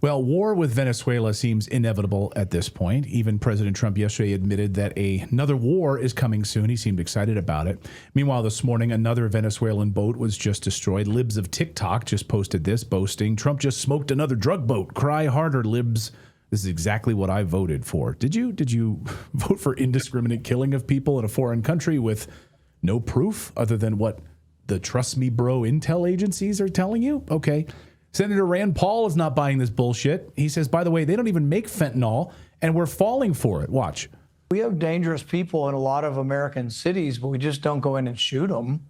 Well, war with Venezuela seems inevitable at this point. Even President Trump yesterday admitted that another war is coming soon. He seemed excited about it. Meanwhile, this morning, another Venezuelan boat was just destroyed. Libs of TikTok just posted this, boasting, Trump just smoked another drug boat. Cry harder, Libs. This is exactly what I voted for. Did you vote for indiscriminate killing of people in a foreign country with no proof other than what the trust me bro intel agencies are telling you? Okay. Senator Rand Paul is not buying this bullshit. He says, by the way, they don't even make fentanyl, and we're falling for it. Watch. We have dangerous people in a lot of American cities, but we just don't go in and shoot them.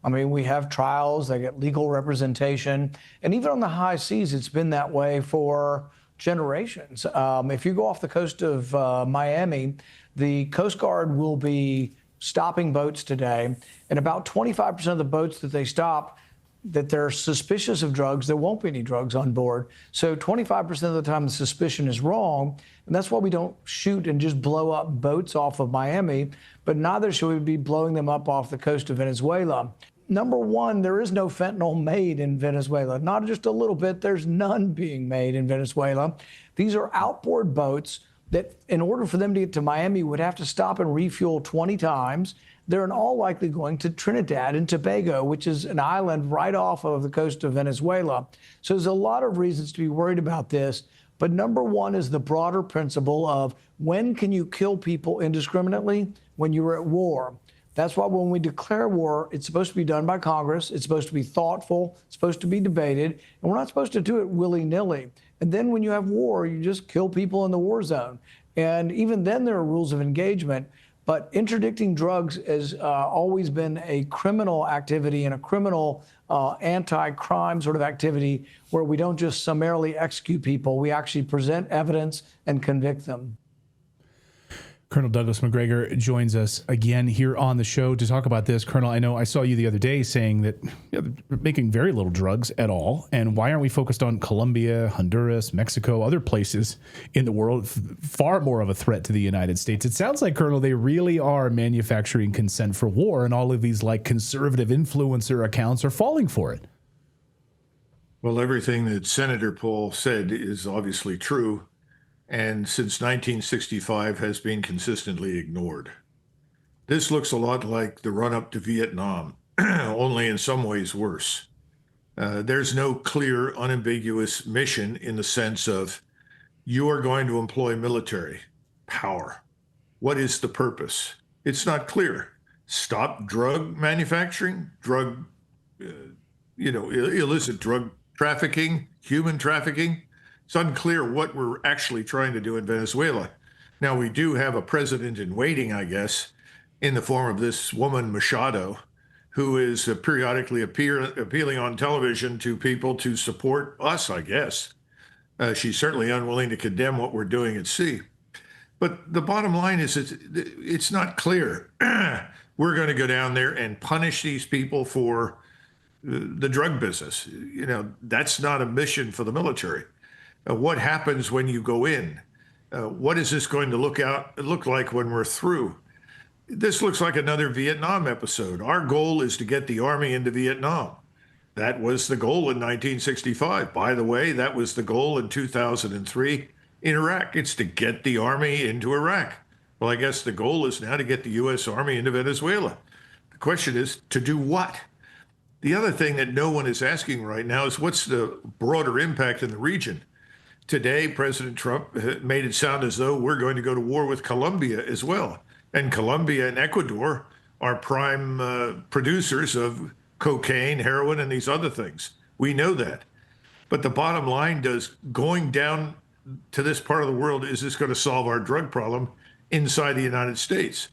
I mean, we have trials, they get legal representation, and even on the high seas, it's been that way for generations. If you go off the coast of Miami, the Coast Guard will be stopping boats today, and about 25% of the boats that they stop, that they're suspicious of drugs, there won't be any drugs on board. So 25% of the time the suspicion is wrong, and that's why we don't shoot and just blow up boats off of Miami, but neither should we be blowing them up off the coast of Venezuela. Number one, there is no fentanyl made in Venezuela. Not just a little bit, there's none being made in Venezuela. These are outboard boats that, in order for them to get to Miami, would have to stop and refuel 20 times. They're in all likely going to Trinidad and Tobago, which is an island right off of the coast of Venezuela. So there's a lot of reasons to be worried about this. But number one is the broader principle of when can you kill people indiscriminately? When you're at war. That's why when we declare war, it's supposed to be done by Congress. It's supposed to be thoughtful. It's supposed to be debated. And we're not supposed to do it willy-nilly. And then when you have war, you just kill people in the war zone. And even then there are rules of engagement. But interdicting drugs has always been a criminal activity and a criminal anti-crime sort of activity where we don't just summarily execute people. We actually present evidence and convict them. Colonel Douglas Macgregor joins us again here on the show to talk about this. Colonel, I know I saw you the other day saying that they're making very little drugs at all. And why aren't we focused on Colombia, Honduras, Mexico, other places in the world, far more of a threat to the United States? It sounds like, Colonel, they really are manufacturing consent for war, and all of these like conservative influencer accounts are falling for it. Well, everything that Senator Paul said is obviously true, and since 1965 has been consistently ignored. This looks a lot like the run-up to Vietnam, only in some ways worse. There's no clear, unambiguous mission in the sense of you are going to employ military power. What is the purpose? It's not clear. Stop drug manufacturing, illicit drug trafficking, human trafficking. It's unclear what we're actually trying to do in Venezuela. Now, we do have a president in waiting, I guess, in the form of this woman, Machado, who is periodically appealing on television to people to support us, I guess. She's certainly unwilling to condemn what we're doing at sea. But the bottom line is it's not clear. We're going to go down there and punish these people for the drug business. That's not a mission for the military. What happens when you go in? What is this going to look like when we're through? This looks like another Vietnam episode. Our goal is to get the army into Vietnam. That was the goal in 1965. By the way, that was the goal in 2003 in Iraq. It's to get the army into Iraq. Well, I guess the goal is now to get the U.S. Army into Venezuela. The question is, to do what? The other thing that no one is asking right now is what's the broader impact in the region? Today, President Trump made it sound as though we're going to go to war with Colombia as well. And Colombia and Ecuador are prime producers of cocaine, heroin, and these other things. We know that. But the bottom line does going down to this part of the world, is this going to solve our drug problem inside the United States?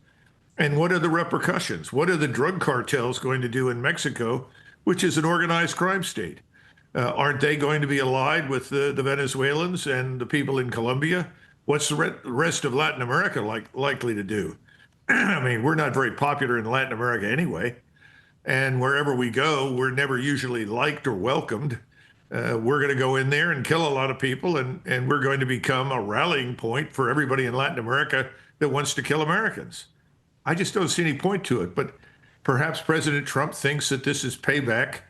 And what are the repercussions? What are the drug cartels going to do in Mexico, which is an organized crime state? Aren't they going to be allied with the Venezuelans and the people in Colombia? What's the rest of Latin America likely to do? I mean, we're not very popular in Latin America anyway. And wherever we go, we're never usually liked or welcomed. We're going to go in there and kill a lot of people, and we're going to become a rallying point for everybody in Latin America that wants to kill Americans. I just don't see any point to it. But perhaps President Trump thinks that this is payback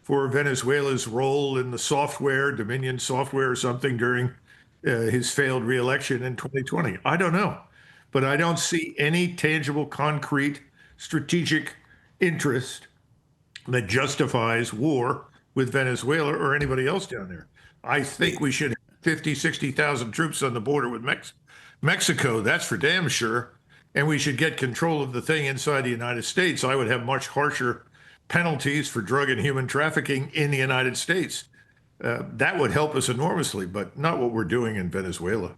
for Venezuela's role in the software, Dominion software or something during his failed reelection in 2020. I don't know. But I don't see any tangible, concrete, strategic interest that justifies war with Venezuela or anybody else down there. I think we should have 50, 60,000 troops on the border with Mexico. That's for damn sure. And we should get control of the thing inside the United States. I would have much harsher penalties for drug and human trafficking in the United States. That would help us enormously, but not what we're doing in Venezuela.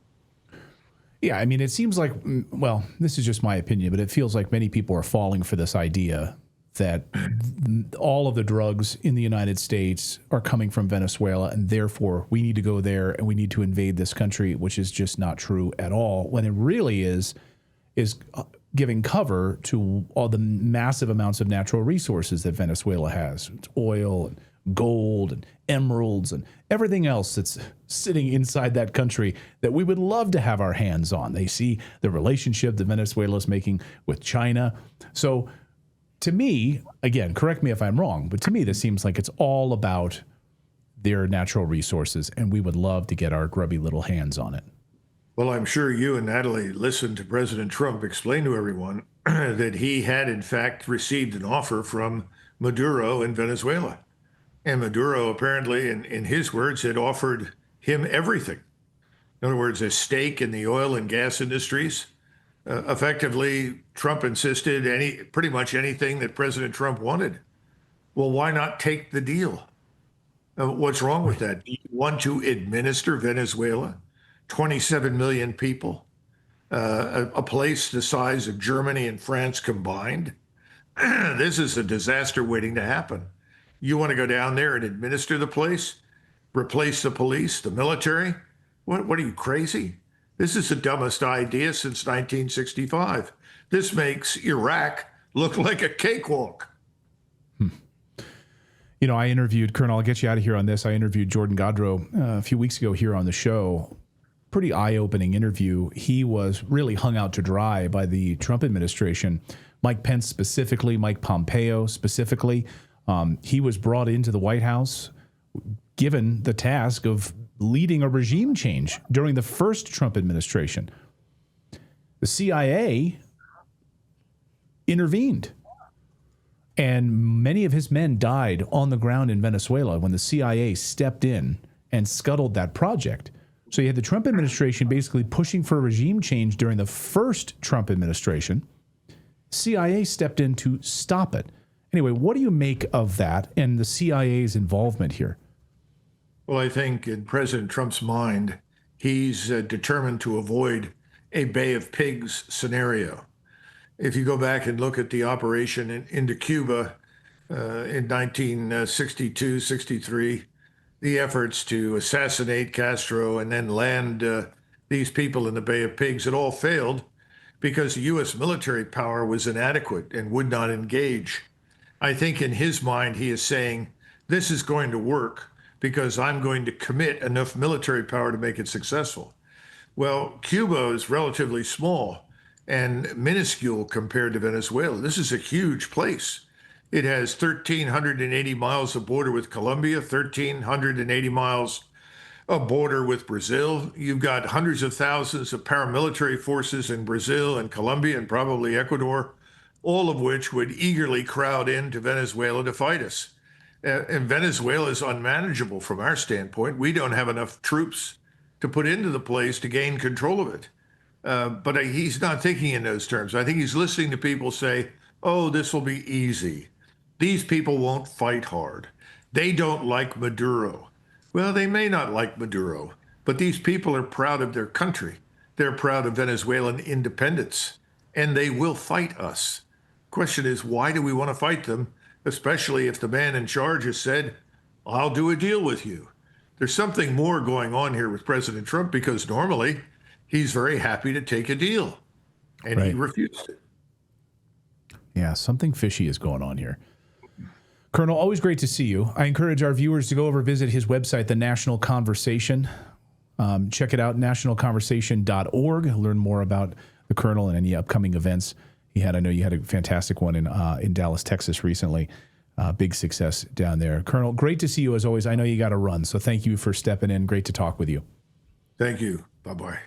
Yeah, I mean, it seems like, well, this is just my opinion, but it feels like many people are falling for this idea that all of the drugs in the United States are coming from Venezuela, and therefore we need to go there and we need to invade this country, which is just not true at all, when it really is giving cover to all the massive amounts of natural resources that Venezuela has. It's oil and gold and emeralds and everything else that's sitting inside that country that we would love to have our hands on. They see the relationship that Venezuela is making with China. So to me, again, correct me if I'm wrong, but to me, this seems like it's all about their natural resources, and we would love to get our grubby little hands on it. Well, I'm sure you and Natalie listened to President Trump explain to everyone that he had, in fact, received an offer from Maduro in Venezuela. And Maduro, apparently, in his words, had offered him everything. In other words, a stake in the oil and gas industries. Effectively, Trump insisted pretty much anything that President Trump wanted. Well, why not take the deal? What's wrong with that? Do you want to administer Venezuela? 27 million people, a place the size of Germany and France combined. This is a disaster waiting to happen. You want to go down there and administer the place, replace the police, the military? What are you, crazy? This is the dumbest idea since 1965. This makes Iraq look like a cakewalk. You know, I interviewed, Colonel, I'll get you out of here on this. I interviewed Jordan Godreau a few weeks ago here on the show. Pretty eye-opening interview. He was really hung out to dry by the Trump administration. Mike Pence specifically, Mike Pompeo specifically. He was brought into the White House, given the task of leading a regime change during the first Trump administration. The CIA intervened, and many of his men died on the ground in Venezuela when the CIA stepped in and scuttled that project. So you had the Trump administration basically pushing for a regime change during the first Trump administration. CIA stepped in to stop it. Anyway, what do you make of that and the CIA's involvement here? Well, I think in President Trump's mind, he's determined to avoid a Bay of Pigs scenario. If you go back and look at the operation into Cuba in 1962, 63, the efforts to assassinate Castro and then land these people in the Bay of Pigs, it all failed because the U.S. military power was inadequate and would not engage. I think in his mind, he is saying, this is going to work because I'm going to commit enough military power to make it successful. Well, Cuba is relatively small and minuscule compared to Venezuela. This is a huge place. It has 1,380 miles of border with Colombia, 1,380 miles of border with Brazil. You've got hundreds of thousands of paramilitary forces in Brazil and Colombia and probably Ecuador, all of which would eagerly crowd into Venezuela to fight us. And Venezuela is unmanageable from our standpoint. We don't have enough troops to put into the place to gain control of it. But he's not thinking in those terms. I think he's listening to people say, oh, this will be easy. These people won't fight hard. They don't like Maduro. Well, they may not like Maduro, but these people are proud of their country. They're proud of Venezuelan independence, and they will fight us. Question is, why do we want to fight them, especially if the man in charge has said, I'll do a deal with you? There's something more going on here with President Trump because normally he's very happy to take a deal, and he refused it. Yeah, something fishy is going on here. Colonel, always great to see you. I encourage our viewers to go over visit his website, The National Conversation. Check it out, nationalconversation.org. Learn more about the Colonel and any upcoming events he had. I know you had a fantastic one in Dallas, Texas recently. big success down there. Colonel, great to see you as always. I know you got to run, so thank you for stepping in. Great to talk with you. Thank you. Bye-bye.